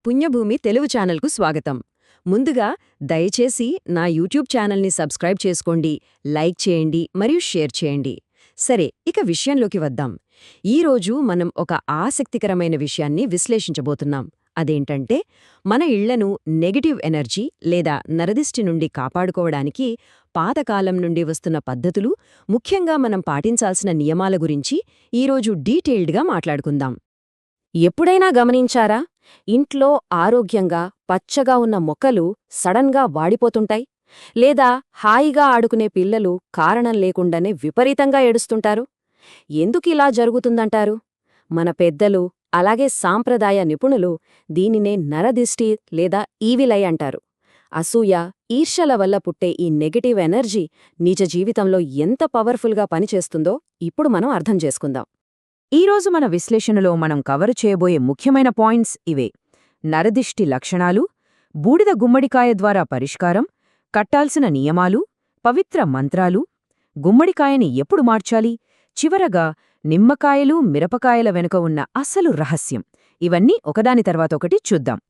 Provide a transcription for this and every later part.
పుణ్యభూమి తెలుగు ఛానల్కు స్వాగతం. ముందుగా దయచేసి నా యూట్యూబ్ ఛానల్ని సబ్స్క్రైబ్ చేసుకోండి, లైక్ చేయండి మరియు షేర్ చేయండి. సరే, ఇక విషయంలోకి వద్దాం. ఈరోజు మనం ఒక ఆసక్తికరమైన విషయాన్ని విశ్లేషించబోతున్నాం. అదేంటంటే, మన ఇళ్లను నెగటివ్ ఎనర్జీ లేదా నరదిష్టి నుండి కాపాడుకోవడానికి పాతకాలం నుండి వస్తున్న పద్ధతులు, ముఖ్యంగా మనం పాటించాల్సిన నియమాల గురించి ఈరోజు డీటెయిల్డ్గా మాట్లాడుకుందాం. ఎప్పుడైనా గమనించారా? ఇంట్లో ఆరోగ్యంగా పచ్చగా ఉన్న మొక్కలు సడన్గా వాడిపోతుంటాయి, లేదా హాయిగా ఆడుకునే పిల్లలు కారణం లేకుండానే విపరీతంగా ఏడుస్తుంటారు. ఎందుకిలా జరుగుతుందంటారు? మన పెద్దలు, అలాగే సాంప్రదాయ నిపుణులు దీనినే నరదిష్టి లేదా ఈవిలై అంటారు. అసూయ, ఈర్ష్యల వల్ల పుట్టే ఈ నెగటివ్ ఎనర్జీ నిజ జీవితంలో ఎంత పవర్ఫుల్గా పనిచేస్తుందో ఇప్పుడు మనం అర్థం చేసుకుందాం. ఈరోజు మన విశ్లేషణలో మనం కవరు చేయబోయే ముఖ్యమైన పాయింట్స్ ఇవే: నరదిష్టి లక్షణాలు, బూడిద గుమ్మడికాయ ద్వారా పరిష్కారం, కట్టాల్సిన నియమాలు, పవిత్ర మంత్రాలు, గుమ్మడికాయని ఎప్పుడు మార్చాలి, చివరగా నిమ్మకాయలు, మిరపకాయల వెనుక ఉన్న అసలు రహస్యం. ఇవన్నీ ఒకదాని తర్వాత ఒకటి చూద్దాం.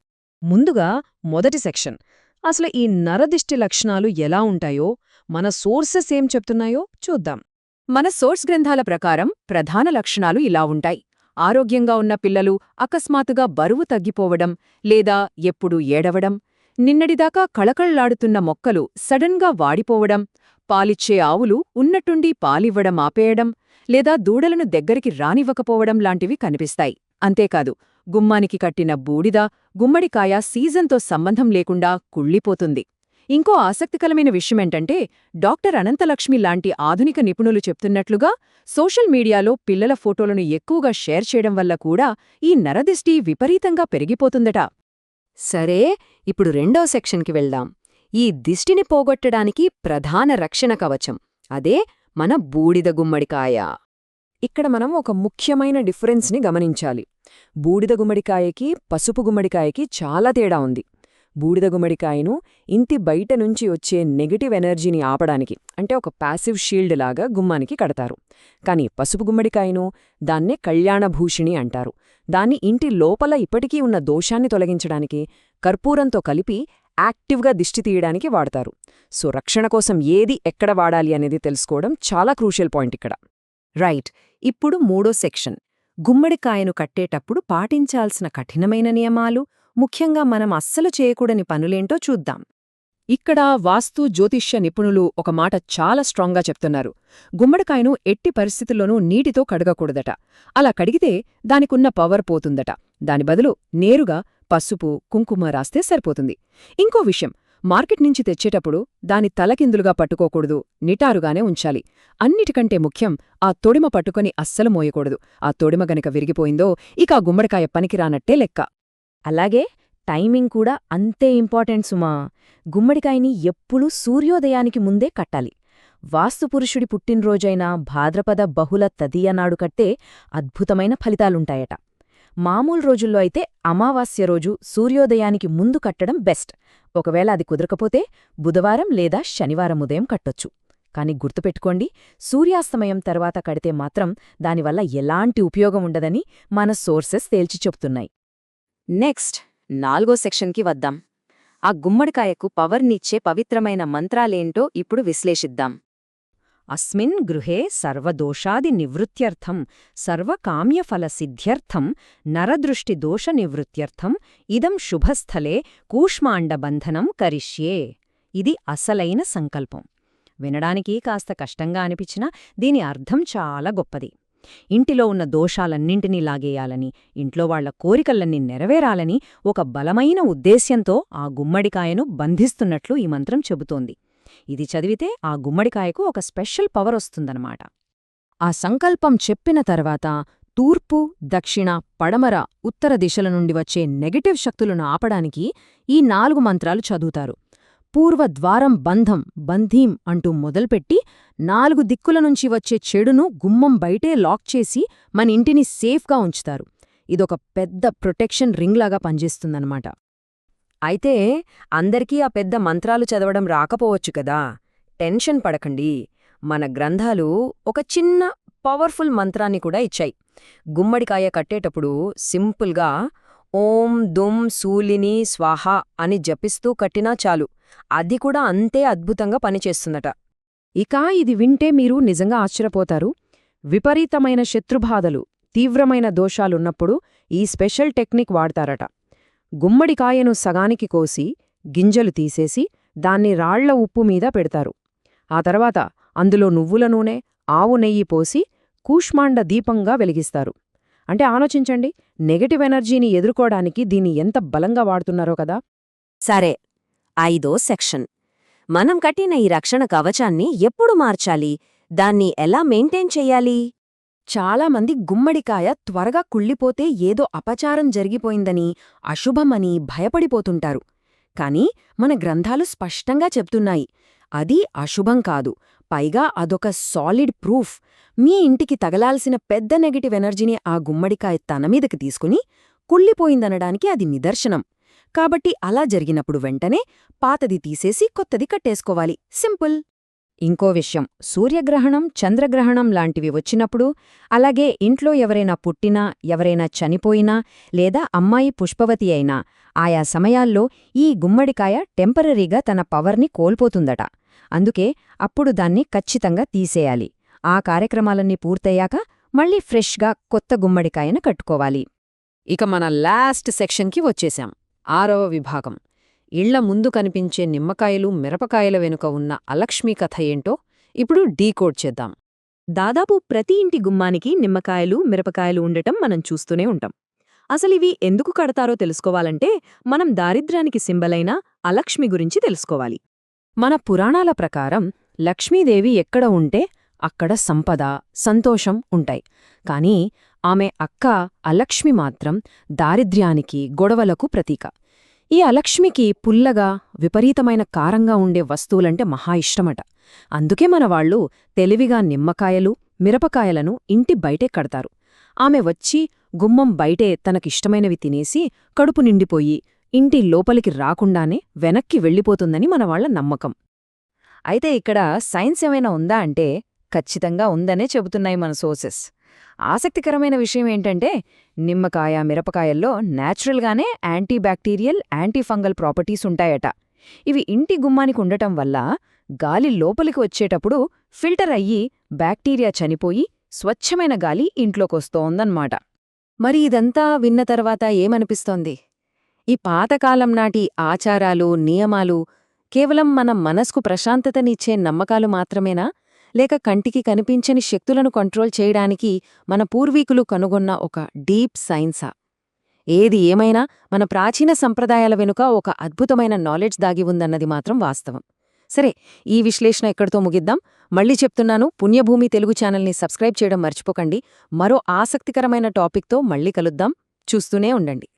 ముందుగా మొదటి సెక్షన్. అసలు ఈ నరదిష్టి లక్షణాలు ఎలా ఉంటాయో, మన సోర్సెస్ ఏం చెప్తున్నాయో చూద్దాం. మన సోర్స్ గ్రంథాల ప్రకారం ప్రధాన లక్షణాలు ఇలా ఉంటాయి. ఆరోగ్యంగా ఉన్న పిల్లలు అకస్మాత్తుగా బరువు తగ్గిపోవడం, లేదా ఎప్పుడూ ఏడవడం, నిన్నటిదాకా కళకళ్లాడుతున్న మొక్కలు సడన్గా వాడిపోవడం, పాలిచ్చే ఆవులు ఉన్నట్టుండి పాలివ్వడం ఆపేయడం, లేదా దూడలను దగ్గరికి రానివ్వకపోవడం లాంటివి కనిపిస్తాయి. అంతేకాదు, గుమ్మానికి కట్టిన బూడిద గుమ్మడికాయ సీజన్తో సంబంధం లేకుండా కుళ్ళిపోతుంది. ఇంకో ఆసక్తికరమైన విషయమేంటంటే, డాక్టర్ అనంతలక్ష్మి లాంటి ఆధునిక నిపుణులు చెప్తున్నట్లుగా సోషల్ మీడియాలో పిల్లల ఫోటోలను ఎక్కువగా షేర్ చేయడం వల్ల కూడా ఈ నరదిష్టి విపరీతంగా పెరిగిపోతుందట. సరే, ఇప్పుడు రెండో సెక్షన్కి వెళ్దాం. ఈ దిష్టిని పోగొట్టడానికి ప్రధాన రక్షణ కవచం, అదే మన బూడిద గుమ్మడికాయ. ఇక్కడ మనం ఒక ముఖ్యమైన డిఫరెన్స్ని గమనించాలి. బూడిద గుమ్మడికాయకి, పసుపు గుమ్మడికాయకి చాలా తేడా ఉంది. బూడిద గుమ్మడికాయను ఇంటి బయట నుంచి వచ్చే నెగటివ్ ఎనర్జీని ఆపడానికి, అంటే ఒక ప్యాసివ్ షీల్డ్ లాగా గుమ్మానికి కడతారు. కాని పసుపు గుమ్మడికాయను దాన్నే కళ్యాణభూషిణి అంటారు. దాన్ని ఇంటి లోపల ఇప్పటికీ ఉన్న దోషాన్ని తొలగించడానికి, కర్పూరంతో కలిపి యాక్టివ్గా దిష్టి తీయడానికి వాడతారు. సో రక్షణ కోసం ఏది ఎక్కడ వాడాలి అనేది తెలుసుకోవడం చాలా క్రూషియల్ పాయింట్ ఇక్కడ. రైట్, ఇప్పుడు మూడో సెక్షన్. గుమ్మడికాయను కట్టేటప్పుడు పాటించాల్సిన కఠినమైన నియమాలు, ముఖ్యంగా మనం అస్సలు చేయకూడని పనులేంటో చూద్దాం. ఇక్కడ వాస్తు జ్యోతిష్య నిపుణులు ఒక మాట చాలా స్ట్రాంగ్గా చెప్తున్నారు. గుమ్మడికాయను ఎట్టి పరిస్థితుల్లోనూ నీటితో కడగకూడదట. అలా కడిగితే దానికున్న పవర్ పోతుందట. దాని బదులు నేరుగా పసుపు, కుంకుమ రాస్తే సరిపోతుంది. ఇంకో విషయం, మార్కెట్ నుంచి తెచ్చేటప్పుడు దాని తలకిందులుగా పట్టుకోకూడదు, నిటారుగానే ఉంచాలి. అన్నిటికంటే ముఖ్యం, ఆ తొడిమ పట్టుకొని అస్సలు మోయకూడదు. ఆ తొడిమ గనక విరిగిపోయిందో ఇక ఆ గుమ్మడికాయ పనికిరానట్టే లెక్క. అలాగే టైమింగ్ కూడా అంతే ఇంపార్టెంట్ సుమా. గుమ్మడికాయని ఎప్పుడూ సూర్యోదయానికి ముందే కట్టాలి. వాస్తుపురుషుడి పుట్టినరోజైన భాద్రపద బహుళ తదియనాడు కట్టే అద్భుతమైన ఫలితాలుంటాయట. మామూలు రోజుల్లో అయితే అమావాస్య రోజు సూర్యోదయానికి ముందు కట్టడం బెస్ట్. ఒకవేళ అది కుదరకపోతే బుధవారం లేదా శనివారం ఉదయం కట్టొచ్చు. కాని గుర్తుపెట్టుకోండి, సూర్యాస్తమయం తర్వాత కడితే మాత్రం దానివల్ల ఎలాంటి ఉపయోగం ఉండదని మన సోర్సెస్ తేల్చి చెప్తున్నాయి. నెక్స్ట్, నాలుగో సెక్షన్కి వద్దాం. ఆ గుమ్మడికాయకు పవర్నిచ్చే పవిత్రమైన మంత్రాలేంటో ఇప్పుడు విశ్లేషిద్దాం. అస్మిన్ గృహే సర్వదోషాది నివృత్త్యర్థం సర్వకామ్యఫలసిద్ధ్యర్థం నరదృష్టిదోష నివృత్త్యర్థం ఇదం శుభస్థలే కూష్మాండబంధనం కరిష్యే. ఇది అసలైన సంకల్పం. వినడానికి కాస్త కష్టంగా అనిపించినా దీని అర్థం చాలా గొప్పది. ఇంటిలో ఉన్న దోషాలన్నింటినీ లాగేయాలని, ఇంట్లో వాళ్ల కోరికలన్నీ నెరవేరాలని ఒక బలమైన ఉద్దేశ్యంతో ఆ గుమ్మడికాయను బంధిస్తున్నట్లు ఈ మంత్రం చెబుతోంది. ఇది చదివితే ఆ గుమ్మడికాయకు ఒక స్పెషల్ పవర్ వస్తుందన్నమాట. ఆ సంకల్పం చెప్పిన తర్వాత తూర్పు, దక్షిణ, పడమర, ఉత్తర దిశల నుండి వచ్చే నెగటివ్ శక్తులను ఆపడానికి ఈ 4 మంత్రాలు చదువుతారు. పూర్వద్వారం బంధం, బంధీం అంటూ మొదలుపెట్టి 4 దిక్కుల నుంచి వచ్చే చెడును గుమ్మం బయటే లాక్ చేసి మన ఇంటిని సేఫ్గా ఉంచుతారు. ఇదొక పెద్ద ప్రొటెక్షన్ రింగ్లాగా పనిచేస్తుందన్నమాట. అయితే అందరికీ ఆ పెద్ద మంత్రాలు చదవడం రాకపోవచ్చు కదా. టెన్షన్ పడకండి. మన గ్రంథాలు ఒక చిన్న పవర్ఫుల్ మంత్రాన్ని కూడా ఇచ్చాయి. గుమ్మడికాయ కట్టేటప్పుడు సింపుల్గా ఓం దుం శూలిని స్వాహ అని జపిస్తూ కట్టినా చాలు, అది కూడా అంతే అద్భుతంగా పనిచేస్తుందట. ఇక ఇది వింటే మీరు నిజంగా ఆశ్చర్యపోతారు. విపరీతమైన శత్రుబాధలు, తీవ్రమైన దోషాలున్నప్పుడు ఈ స్పెషల్ టెక్నిక్ వాడతారట. గుమ్మడికాయను సగానికి కోసి గింజలు తీసేసి దాన్ని రాళ్ల ఉప్పు మీద పెడతారు. ఆ తర్వాత అందులో నువ్వుల నూనె, ఆవు నెయ్యి పోసి కూష్మాండ దీపంగా వెలిగిస్తారు. అంటే ఆలోచించండి, నెగటివ్ ఎనర్జీని ఎదుర్కోడానికి దీన్ని ఎంత బలంగా వాడుతున్నారో కదా. సరే, 5వ సెక్షన్. మనం కట్టిన ఈ రక్షణ కవచాన్ని ఎప్పుడు మార్చాలి? దాన్ని ఎలా మెయింటైన్ చెయ్యాలి? చాలామంది గుమ్మడికాయ త్వరగా కుళ్ళిపోతే ఏదో అపచారం జరిగిపోయిందని, అశుభమని భయపడిపోతుంటారు. కాని మన గ్రంథాలు స్పష్టంగా చెప్తున్నాయి, అది అశుభం కాదు, పైగా అదొక సాలిడ్ ప్రూఫ్. మీ ఇంటికి తగలాల్సిన పెద్ద నెగటివ్ ఎనర్జీని ఆ గుమ్మడికాయ తనమీదకి తీసుకుని కుళ్ళిపోయిందనడానికి అది నిదర్శనం. కాబట్టి అలా జరిగినప్పుడు వెంటనే పాతది తీసేసి కొత్తది కట్టేసుకోవాలి. సింపుల్. ఇంకో విషయం, సూర్యగ్రహణం, చంద్రగ్రహణం లాంటివి వచ్చినప్పుడు, అలాగే ఇంట్లో ఎవరైనా పుట్టినా, ఎవరైనా చనిపోయినా, లేదా అమ్మాయి పుష్పవతి అయినా, ఆయా సమయాల్లో ఈ గుమ్మడికాయ టెంపరరీగా తన పవర్ని కోల్పోతుందట. అందుకే అప్పుడు దాన్ని ఖచ్చితంగా తీసేయాలి. ఆ కార్యక్రమాలన్నీ పూర్తయ్యాక మళ్ళీ ఫ్రెష్గా కొత్త గుమ్మడికాయను కట్టుకోవాలి. ఇక మన లాస్ట్ సెక్షన్కి వచ్చేశాం. 6వ విభాగం. ఇళ్ల ముందు కనిపించే నిమ్మకాయలు, మిరపకాయల వెనుక ఉన్న అలక్ష్మీ కథ ఏంటో ఇప్పుడు డీకోడ్ చేద్దాం. దాదాపు ప్రతి ఇంటి గుమ్మానికి నిమ్మకాయలు, మిరపకాయలు ఉండటం మనం చూస్తూనే ఉంటాం. అసలివి ఎందుకు కడతారో తెలుసుకోవాలంటే మనం దారిద్ర్యానికి సింబలైన అలక్ష్మి గురించి తెలుసుకోవాలి. మన పురాణాల ప్రకారం లక్ష్మీదేవి ఎక్కడ ఉంటే అక్కడ సంపద, సంతోషం ఉంటాయి. కాని ఆమె అక్క అలక్ష్మి మాత్రం దారిద్ర్యానికి, గొడవలకు ప్రతీక. ఈ అలక్ష్మికి పుల్లగా, విపరీతమైన కారంగా ఉండే వస్తువులంటే మహా ఇష్టమట. అందుకే మనవాళ్లు తెలివిగా నిమ్మకాయలు, మిరపకాయలను ఇంటి బయటే కడతారు. ఆమె వచ్చి గుమ్మం బయటే తనకిష్టమైనవి తినేసి కడుపు నిండిపోయి ఇంటి లోపలికి రాకుండానే వెనక్కి వెళ్ళిపోతుందని మనవాళ్ల నమ్మకం. అయితే ఇక్కడ సైన్స్ ఏమైనా ఉందా అంటే ఖచ్చితంగా ఉందనే చెబుతున్నాయి మన సోర్సెస్. ఆసక్తికరమైన విషయం ఏంటంటే నిమ్మకాయ, మిరపకాయల్లో న్యాచురల్గానే యాంటీబ్యాక్టీరియల్, యాంటీఫంగల్ ప్రాపర్టీస్ ఉంటాయట. ఇవి ఇంటి గుమ్మానికి ఉండటం వల్ల గాలి లోపలికి వచ్చేటప్పుడు ఫిల్టర్ అయ్యి బ్యాక్టీరియా చనిపోయి స్వచ్ఛమైన గాలి ఇంట్లోకొస్తోందన్నమాట. మరి ఇదంతా విన్న తర్వాత ఏమనిపిస్తోంది? ఈ పాతకాలం నాటి ఆచారాలు, నియమాలు కేవలం మన మనస్కు ప్రశాంతతనిచ్చే నమ్మకాలు మాత్రమేనా? లేక కంటికి కనిపించని శక్తులను కంట్రోల్ చేయడానికి మన పూర్వీకులు కనుగొన్న ఒక డీప్ సైన్సా? ఏది ఏమైనా మన ప్రాచీన సంప్రదాయాల వెనుక ఒక అద్భుతమైన నాలెడ్జ్ దాగి ఉందన్నది మాత్రం వాస్తవం. సరే, ఈ విశ్లేషణ ఎక్కడితో ముగిద్దాం. మళ్ళీ చెప్తున్నాను, పుణ్యభూమి తెలుగు ఛానల్ని సబ్స్క్రైబ్ చేయడం మర్చిపోకండి. మరో ఆసక్తికరమైన టాపిక్తో మళ్ళీ కలుద్దాం. చూస్తూనే ఉండండి.